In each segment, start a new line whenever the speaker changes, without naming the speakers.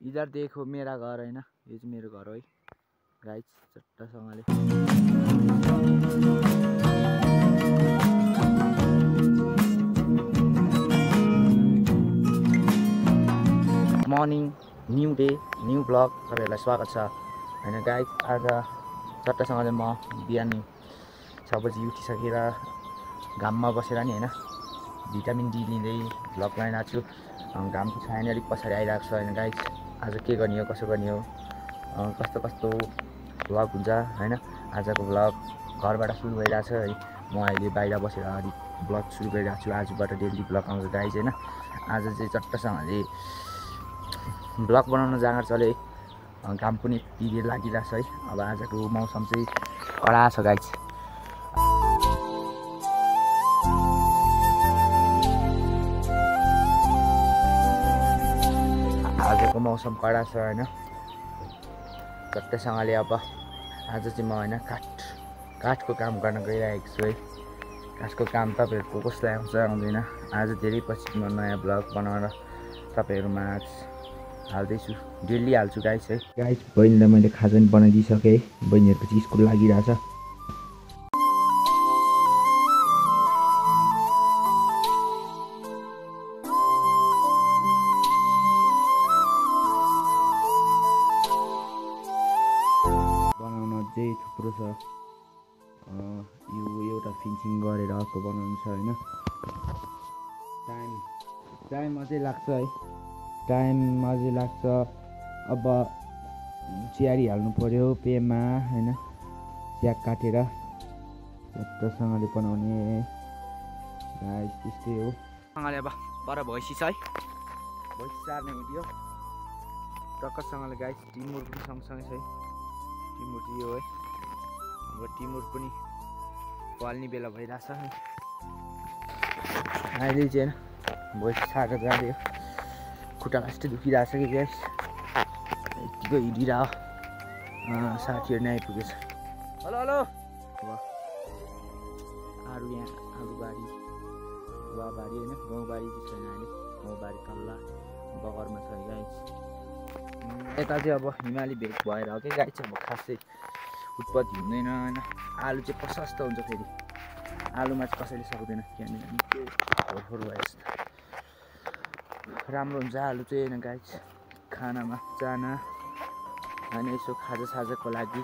इधर देखो मेरा घर हैन, यो चाहिँ मेरो घर हो है गाइस। चट्टसँगले morning, new day, new blog, तपाईहरुलाई स्वागत छ हैन गाइस। आज चट्टसँगले म बिहान 6 बजी उठिसकेर घाममा बसेर नि हैन भिटामिन डी लिँदै ब्लग बनाइरहेको छु। घामको छाया नै अलिक पछाडि आइरहेको छ हैन गाइस। आज के गर्ने हो, कसो गर्ने हो, कस्तो कस्तो ब्लग हुन्छ हैन। आजको ब्लग घरबाट सुरु भइरहेछ है। म अहिले बाहिर बसेर अलिक ब्लग सुरु गरिरहेको छु। आजबाट डेली ब्लग आउँछ गाइस हैन। आज चाहिँ चट्टसँगले ब्लग बनाउन जाँगर चले। घाम पनि यति धेरै लागिरहेछ है। अब आजको मौसम चाहिँ कडा छ गाइस। आजको मौसम कडा छ हैन। चट्टसँगले अब आज चाहिँ म हैन काठको काम गर्न गइरहेको छु है। काठको काम तपाईहरुको कसलाई आउँछ आउँदैन। आज धेरै पछि म नयाँ ब्लग बनाएर तपाईहरुमा हाल्दैछु। डेली हाल्छु गाइस है। गाइस बहिनीलाई मैले खाजा पनि बनाइदिइसकेँ है। बहिनीहरुको चाहिँ स्कुल लागिरहेछ। बनाउन चाहिँ थुप्रो छ। यो एउटा फिनिसिङ गरेर अर्को बनाउनु छ हैन। टाइम अझै लाग्छ है। टाइम अझै लाग्छ। अब चियारी हाल्नु पर्यो पेमा हैन। चिया काटेर चट्टसँगले बनाउने गाइस, त्यस्तै हो। सँगले अब पर भैँसी छ है। भैँसी सार्ने हुन्थ्यो टक्कसँगले गाइस। टिमुर पनि सँगसँगै छ है। टिमुर चाहिँ यो है। अब टिमुर पनि पाल्ने बेला भइरहेछ है। अहिले चाहिँ हैन भैँसी सारेर जाँदै हो। खुट्टा लास्टै दुखिरहेछ कि गाइस। यतिको हिँडिरह साथीहरु नै आइपुगेछ। Hello hello. आरु यहाँ आलुबारी गुवाबारी हैन। गाउँबारी चाहिँ छैन अहिले। गाउँबारी तल्ला बगरमा छ गाइस। यता चाहिँ अब हिमाली भेग भएर हो कि गाइस। अब खासै उत्पत्ति हुँदैन हैन। आलु चाहिँ प्रशस्त हुन्छ फेरि। आलुमा चाहिँ कसैले सक्दैन किनभने फोहोर भए जस्तो राम्रो हुन्छ आलु चाहिँ हैन गाइस। खानामा चाना हैन यसो खाजासाजाको लागि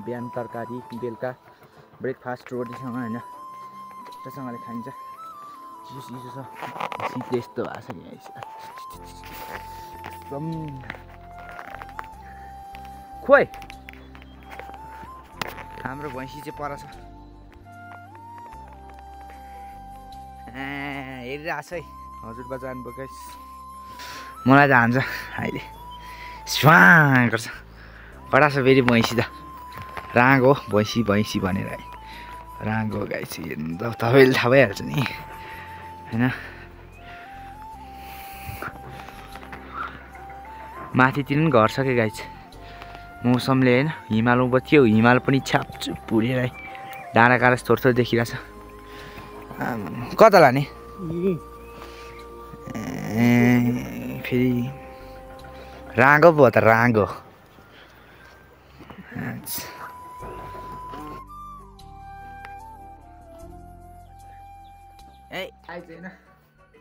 बिहान तरकारी, बेलुका ब्रेकफास्ट रोटीसँग हैन चट्टसँगले खाइन्छ। चिसो छ। शीत यस्तो भएको छ नि गाइस। एकदम खोइ हाम्रो भैँसी चाहिँ पर छ। हेरिरहेछ है। हजुरबा जानुभयो गाइस। मलाई त हान्छ अहिले स्वाङ गर्छ। कडा छ फेरि भैँसी त। राग हो भैँसी भैँसी भनेर है। राग हो गाइस। तपाईँले थाहा भइहाल्छ नि हैन। माथितिर पनि घर छ कि गाइस। मौसमले हैन हिमाल उँभो थियो। हिमाल पनि छ्यापछुप पुरेर है डाँडा काँडा थोर देखिरहेछ। कता लाने फेरि रागो पो त रागो। ए गाइस हैन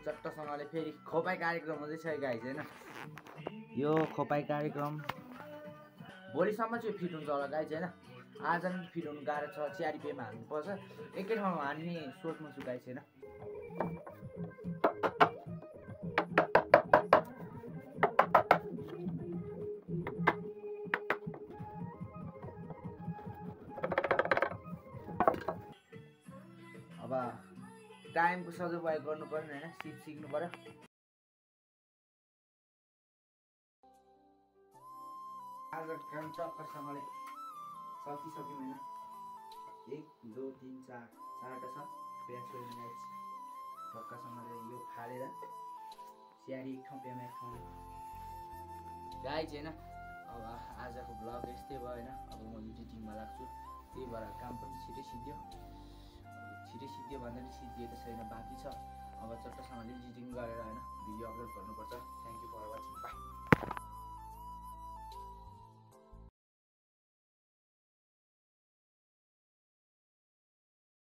चट्टसँगले फेरि खोपाई कार्यक्रम हुँदैछ गाइस हैन। यो खोपाई कार्यक्रम भोलिसम्म चाहिँ फिट हुन्छ होला गाइस हैन। आज पनि फिट हुनु गाह्रो छ। चियारी पेमा हाल्नुपर्छ। एकै ठाउँमा हान्ने सोचमा छु गाइस हैन। अब टाइमको सदुपयोग गर्नु पर्यो हैन। सिक्नु पर्यो। आज काम टक्कसँगले सकिसक्यौँ हैन। 1 2 3 4 चारवटा छ प्याज सोल्ने गाइस। टक्कसँगले यो फालेर चियारी एक ठाउँ पेमा एक ठाउँ गाइस हैन। अब आजको ब्लग यस्तै भयो हैन। अब म एडिटिङमा लाग्छु। त्यही भएर काम पनि छिटै सिद्धियो भन्दा नि सिद्धिएको छैन, बाँकी छ। अब चट्टसँगले एडिटिङ गरेर हैन भिडियो अपलोड गर्नुपर्छ। Thank you.